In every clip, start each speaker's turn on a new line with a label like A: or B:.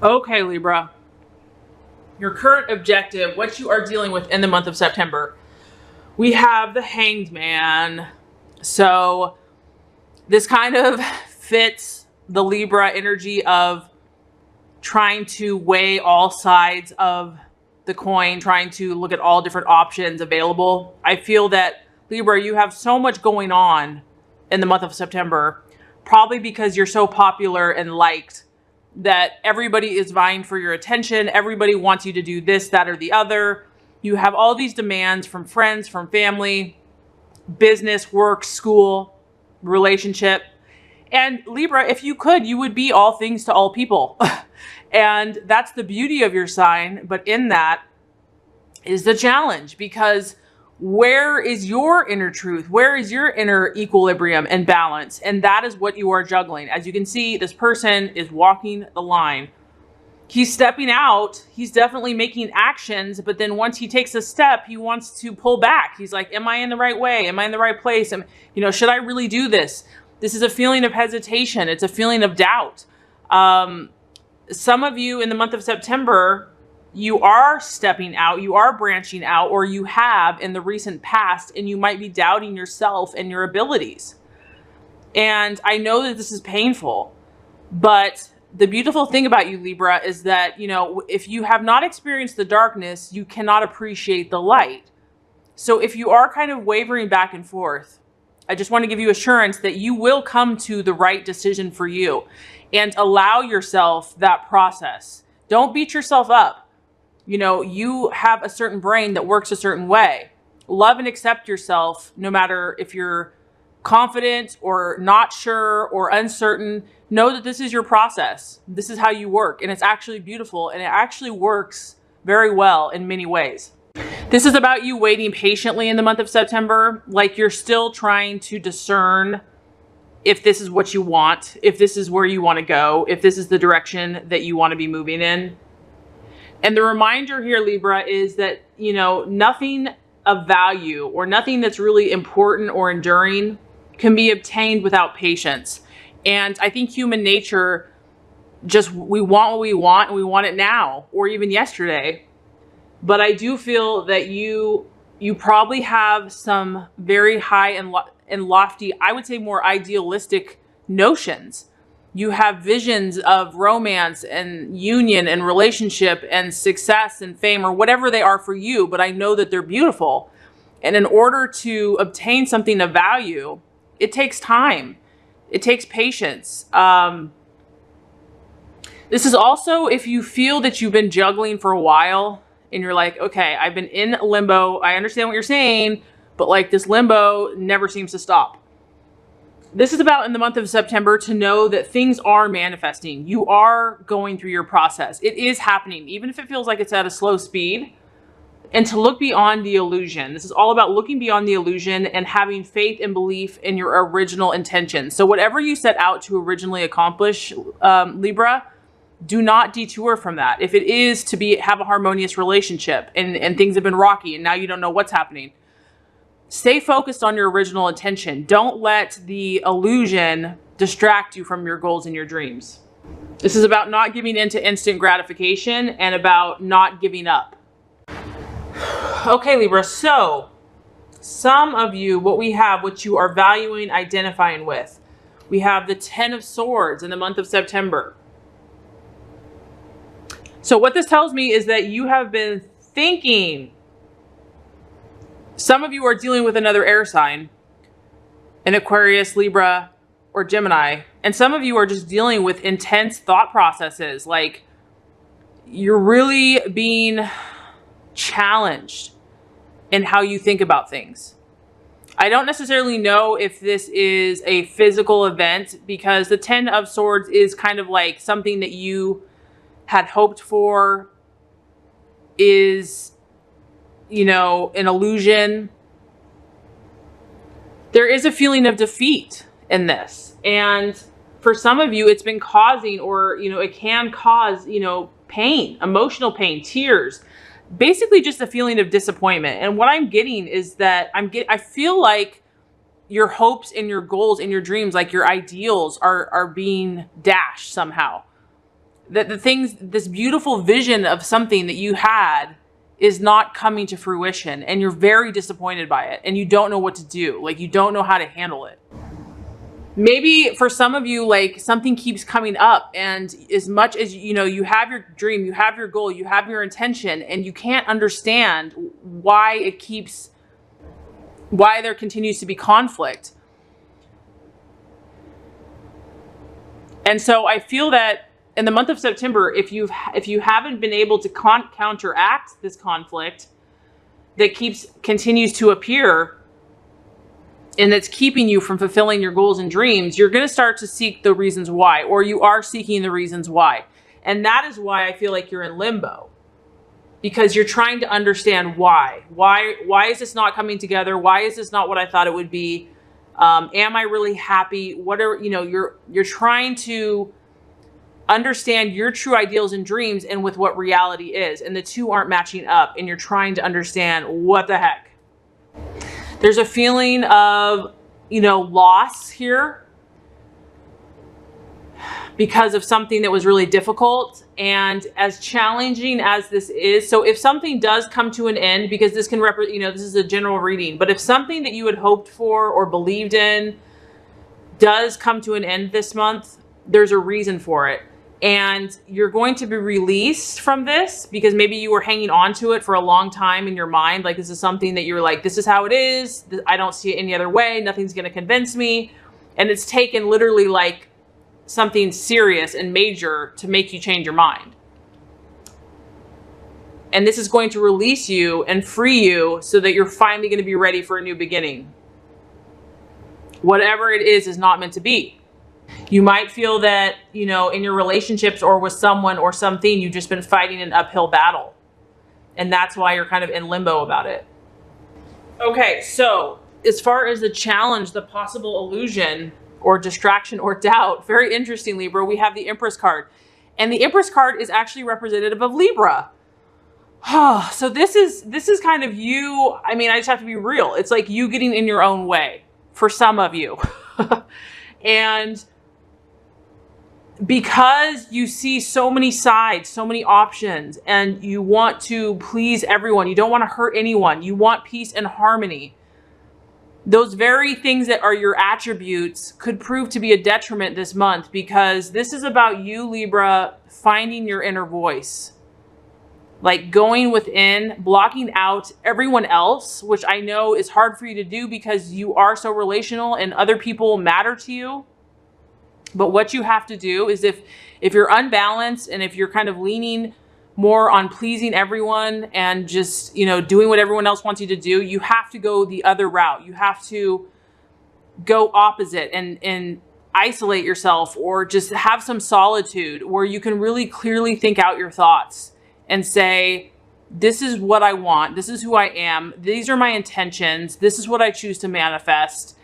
A: Okay, Libra, your current objective, what you are dealing with in the month of September. We have the Hanged Man. So this kind of fits the Libra energy of trying to weigh all sides of the coin, trying to look at all different options available. I feel that, Libra, you have so much going on in the month of September, probably because you're so popular and liked that everybody is vying for your attention. Everybody wants you to do this, that, or the other. You have all these demands from friends, from family, business, work, school, relationship. And Libra, if you could, you would be all things to all people. And that's the beauty of your sign. But in that is the challenge, because where is your inner truth? Where is your inner equilibrium and balance? And that is what you are juggling. As you can see, this person is walking the line. He's stepping out. He's definitely making actions. But then once he takes a step, he wants to pull back. He's like, am I in the right way? Am I in the right place? Should I really do this? This is a feeling of hesitation. It's a feeling of doubt. Some of you in the month of September, you are stepping out, you are branching out, or you have in the recent past, and you might be doubting yourself and your abilities. And I know that this is painful, but the beautiful thing about you, Libra, is that, if you have not experienced the darkness, you cannot appreciate the light. So if you are kind of wavering back and forth, I just want to give you assurance that you will come to the right decision for you, and allow yourself that process. Don't beat yourself up. You have a certain brain that works a certain way. Love and accept yourself, no matter if you're confident or not sure or uncertain. Know that this is your process. This is how you work. And it's actually beautiful. And it actually works very well in many ways. This is about you waiting patiently in the month of September. Like you're still trying to discern if this is what you want, if this is where you want to go, if this is the direction that you want to be moving in. And the reminder here, Libra, is that, nothing of value or nothing that's really important or enduring can be obtained without patience. And I think human nature, we want what we want, and we want it now or even yesterday. But I do feel that you probably have some very high and lofty, I would say more idealistic notions. You have visions of romance and union and relationship and success and fame, or whatever they are for you, but I know that they're beautiful. And in order to obtain something of value, it takes time. It takes patience. This is also if you feel that you've been juggling for a while and you're like, okay, I've been in limbo. I understand what you're saying, but like this limbo never seems to stop. This is about in the month of September to know that things are manifesting. You are going through your process. It is happening, even if it feels like it's at a slow speed. And to look beyond the illusion. This is all about looking beyond the illusion and having faith and belief in your original intention. So whatever you set out to originally accomplish, Libra, do not detour from that. If it is to have a harmonious relationship and things have been rocky and now you don't know what's happening, stay focused on your original intention. Don't let the illusion distract you from your goals and your dreams. This is about not giving in to instant gratification and about not giving up. Okay, Libra, so some of you, what you are valuing, identifying with. We have the 10 of Swords in the month of September. So what this tells me is that you have been thinking. Some of you are dealing with another air sign, an Aquarius, Libra, or Gemini. And some of you are just dealing with intense thought processes. Like you're really being challenged in how you think about things. I don't necessarily know if this is a physical event, because the 10 of Swords is kind of like something that you had hoped for, is an illusion. There is a feeling of defeat in this. And for some of you, it's been causing, or, it can cause, pain, emotional pain, tears, basically just a feeling of disappointment. And what I'm getting is that I feel like your hopes and your goals and your dreams, like your ideals are being dashed somehow. that this beautiful vision of something that you had is not coming to fruition, and you're very disappointed by it, and you don't know what to do. Like, you don't know how to handle it. Maybe for some of you, like, something keeps coming up, and as much as, you know, you have your dream, you have your goal, you have your intention, and you can't understand why there continues to be conflict. And so I feel that in the month of September, if you haven't been able to counteract this conflict that continues to appear, and that's keeping you from fulfilling your goals and dreams, you're going to start to seek the reasons why, or you are seeking the reasons why. And that is why I feel like you're in limbo, because you're trying to understand why is this not coming together? Why is this not what I thought it would be? Am I really happy? You're trying to understand your true ideals and dreams and with what reality is. And the two aren't matching up, and you're trying to understand what the heck. There's a feeling of, loss here because of something that was really difficult. And as challenging as this is, so if something does come to an end, because this can represent, this is a general reading, but if something that you had hoped for or believed in does come to an end this month, there's a reason for it. And you're going to be released from this because maybe you were hanging on to it for a long time in your mind. Like, this is something that you're like, this is how it is. I don't see it any other way. Nothing's going to convince me. And it's taken literally like something serious and major to make you change your mind. And this is going to release you and free you so that you're finally going to be ready for a new beginning. Whatever it is not meant to be. You might feel that, in your relationships or with someone or something, you've just been fighting an uphill battle. And that's why you're kind of in limbo about it. Okay, so as far as the challenge, the possible illusion or distraction or doubt, very interesting, Libra, we have the Empress card. And the Empress card is actually representative of Libra. So this is kind of you. I mean, I just have to be real. It's like you getting in your own way for some of you. And because you see so many sides, so many options, and you want to please everyone, you don't want to hurt anyone, you want peace and harmony, those very things that are your attributes could prove to be a detriment this month, because this is about you, Libra, finding your inner voice. Like going within, blocking out everyone else, which I know is hard for you to do because you are so relational and other people matter to you. But what you have to do is if you're unbalanced and if you're kind of leaning more on pleasing everyone and just, doing what everyone else wants you to do, you have to go the other route. You have to go opposite and isolate yourself, or just have some solitude where you can really clearly think out your thoughts and say, this is what I want. This is who I am. These are my intentions. This is what I choose to manifest.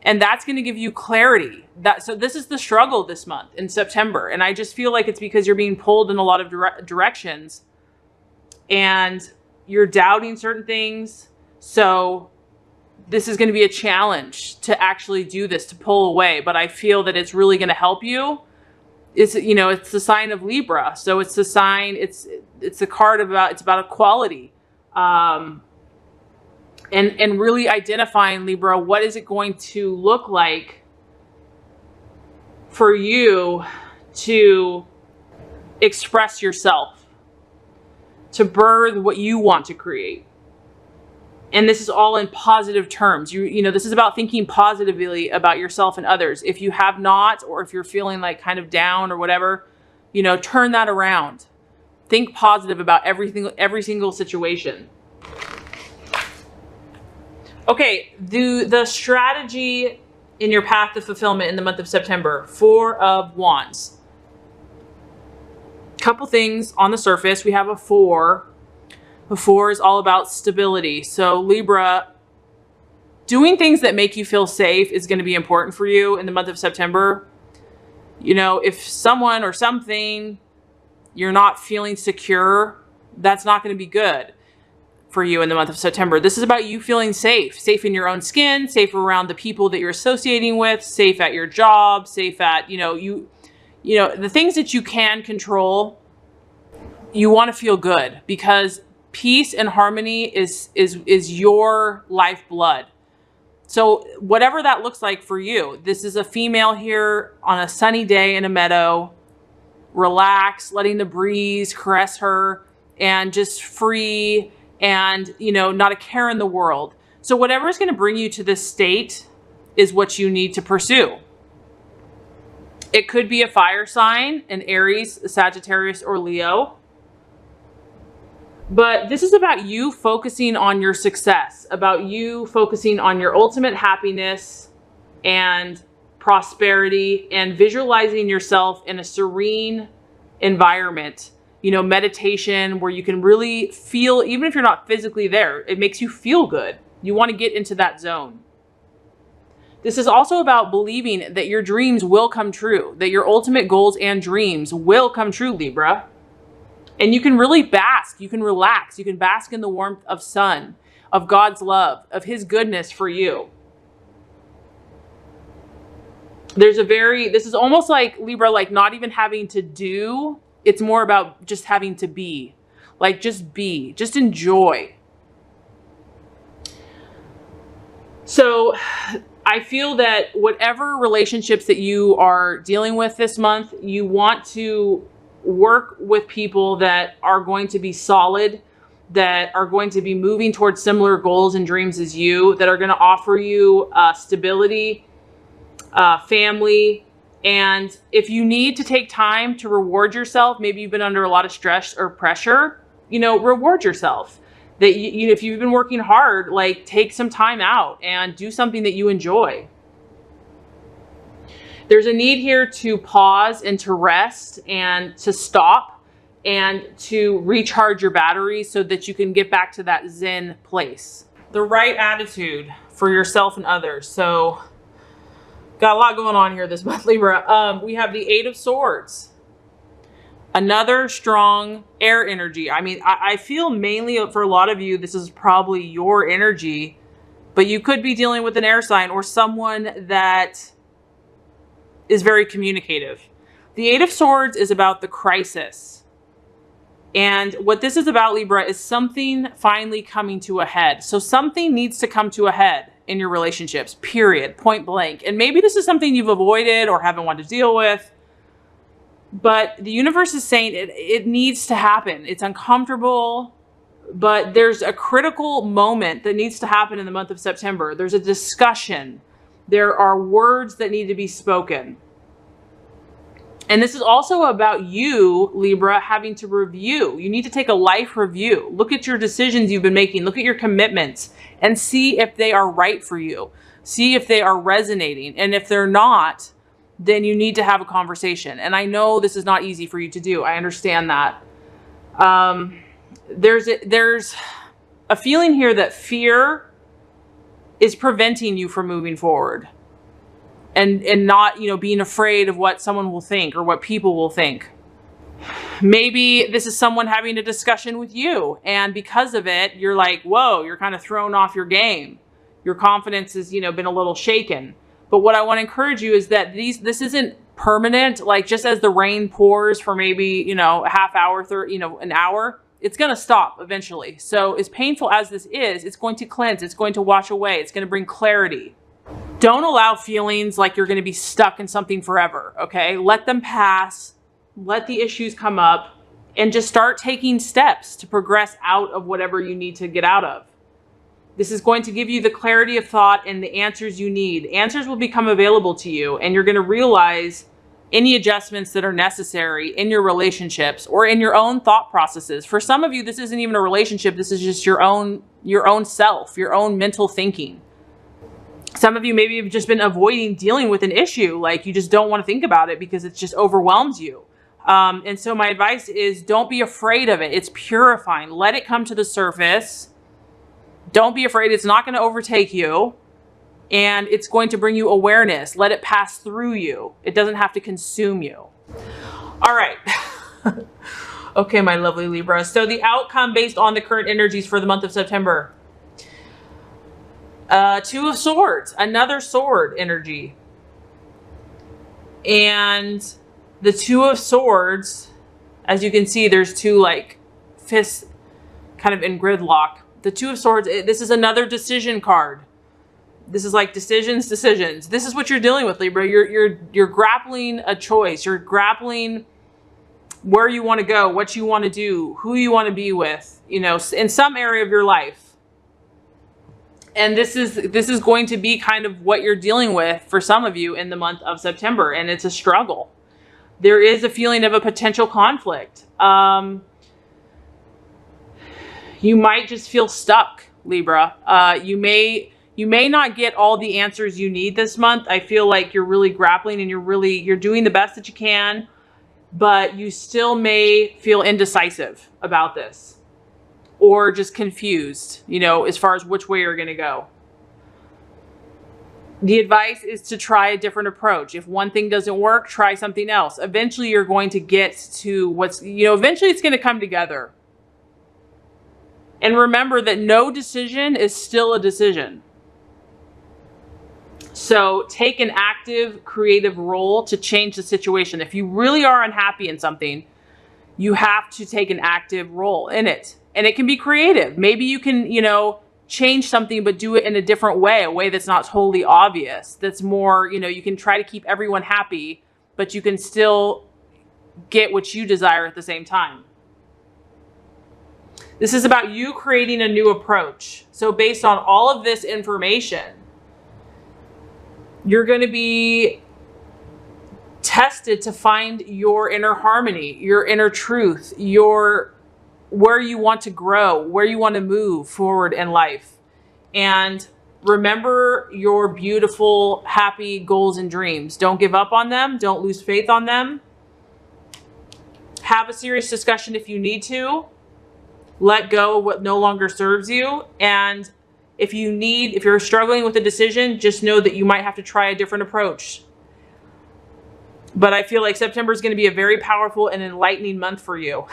A: And that's going to give you clarity. So this is the struggle this month in September. And I just feel like it's because you're being pulled in a lot of directions and you're doubting certain things. So this is going to be a challenge to actually do this, to pull away. But I feel that it's really going to help you. It's the sign of Libra. So it's the sign, it's a card it's about equality. And really identifying, Libra, what is it going to look like for you to express yourself, to birth what you want to create. And this is all in positive terms. This is about thinking positively about yourself and others. If you have not, or if you're feeling like kind of down or whatever, turn that around. Think positive about every single situation. Okay, the strategy in your path to fulfillment in the month of September, 4 of Wands. Couple things on the surface. We have a 4. The 4 is all about stability. So Libra, doing things that make you feel safe is going to be important for you in the month of September. If someone or something you're not feeling secure, that's not going to be good for you in the month of September. This is about you feeling safe in your own skin, safe around the people that you're associating with, safe at your job, safe at, you you know, the things that you can control, you want to feel good, because peace and harmony is your lifeblood. So whatever that looks like for you, this is a female here on a sunny day in a meadow, relax, letting the breeze caress her, and just free, and, you know, not a care in the world. So whatever is going to bring you to this state is what you need to pursue. It could be a fire sign, an Aries, a Sagittarius, or Leo. But this is about you focusing on your success, about you focusing on your ultimate happiness and prosperity, and visualizing yourself in a serene environment. You know, meditation where you can really feel, even if you're not physically there, it makes you feel good. You want to get into that zone. This is also about believing that your dreams will come true, that your ultimate goals and dreams will come true, Libra. And you can really bask, you can relax, you can bask in the warmth of sun, of God's love, of his goodness for you. This is almost like, Libra, like not even having to do, it's more about just having to be. Like just be, just enjoy. So I feel that whatever relationships that you are dealing with this month, you want to work with people that are going to be solid, that are going to be moving towards similar goals and dreams as you, that are going to offer you stability, family. And if you need to take time to reward yourself, maybe you've been under a lot of stress or pressure, you know, reward yourself. That you if you've been working hard, like take some time out and do something that you enjoy. There's a need here to pause and to rest and to stop and to recharge your batteries so that you can get back to that Zen place. The right attitude for yourself and others. So got a lot going on here this month, Libra. We have the 8 of Swords. Another strong air energy. I mean, I feel mainly for a lot of you, this is probably your energy, but you could be dealing with an air sign or someone that is very communicative. The 8 of Swords is about the crisis. And what this is about, Libra, is something finally coming to a head. So something needs to come to a head in your relationships, period, point blank. And maybe this is something you've avoided or haven't wanted to deal with. But the universe is saying it needs to happen. It's uncomfortable, but there's a critical moment that needs to happen in the month of September. There's a discussion. There are words that need to be spoken. And this is also about you, Libra, having to review. You need to take a life review. Look at your decisions you've been making. Look at your commitments and see if they are right for you. See if they are resonating. And if they're not, then you need to have a conversation. And I know this is not easy for you to do. I understand that. There's a feeling here that fear is preventing you from moving forward. And not, you know, being afraid of what someone will think or what people will think. Maybe this is someone having a discussion with you, and because of it, you're like, whoa, you're kind of thrown off your game. Your confidence has, you know, been a little shaken. But what I want to encourage you is that this isn't permanent. Like just as the rain pours for maybe, you know, a half hour, an hour, it's going to stop eventually. So as painful as this is, it's going to cleanse. It's going to wash away. It's going to bring clarity. Don't allow feelings like you're going to be stuck in something forever, okay? Let them pass, let the issues come up, and just start taking steps to progress out of whatever you need to get out of. This is going to give you the clarity of thought and the answers you need. Answers will become available to you, and you're going to realize any adjustments that are necessary in your relationships or in your own thought processes. For some of you, this isn't even a relationship. This is just your own self, your own mental thinking. Some of you maybe have just been avoiding dealing with an issue. Like you just don't want to think about it because it just overwhelms you. And so my advice is don't be afraid of it. It's purifying. Let it come to the surface. Don't be afraid. It's not going to overtake you. And it's going to bring you awareness. Let it pass through you. It doesn't have to consume you. All right. Okay, my lovely Libra. So the outcome based on the current energies for the month of September. 2 of Swords, another sword energy. And the Two of Swords, as you can see, there's two like fists kind of in gridlock. The Two of Swords, this is another decision card. This is like decisions. This is what you're dealing with, Libra. You're grappling a choice. You're grappling where you want to go, what you want to do, who you want to be with, you know, in some area of your life. And this is going to be kind of what you're dealing with for some of you in the month of September, and it's a struggle. There is a feeling of a potential conflict. You might just feel stuck, Libra. You may not get all the answers you need this month. I feel like you're really grappling and you're doing the best that you can, but you still may feel indecisive about this or just confused, you know, as far as which way you're going to go. The advice is to try a different approach. If one thing doesn't work, try something else. Eventually you're going to get to eventually it's going to come together. And remember that no decision is still a decision. So take an active, creative role to change the situation. If you really are unhappy in something, you have to take an active role in it. And it can be creative. Maybe you can, change something, but do it in a different way, a way that's not totally obvious. That's more, you can try to keep everyone happy, but you can still get what you desire at the same time. This is about you creating a new approach. So based on all of this information, you're going to be tested to find your inner harmony, your inner truth, where you want to grow, where you want to move forward in life. And remember your beautiful, happy goals and dreams. Don't give up on them. Don't lose faith on them. Have a serious discussion if you need to. Let go of what no longer serves you. And if you're struggling with a decision, just know that you might have to try a different approach. But I feel like September is going to be a very powerful and enlightening month for you.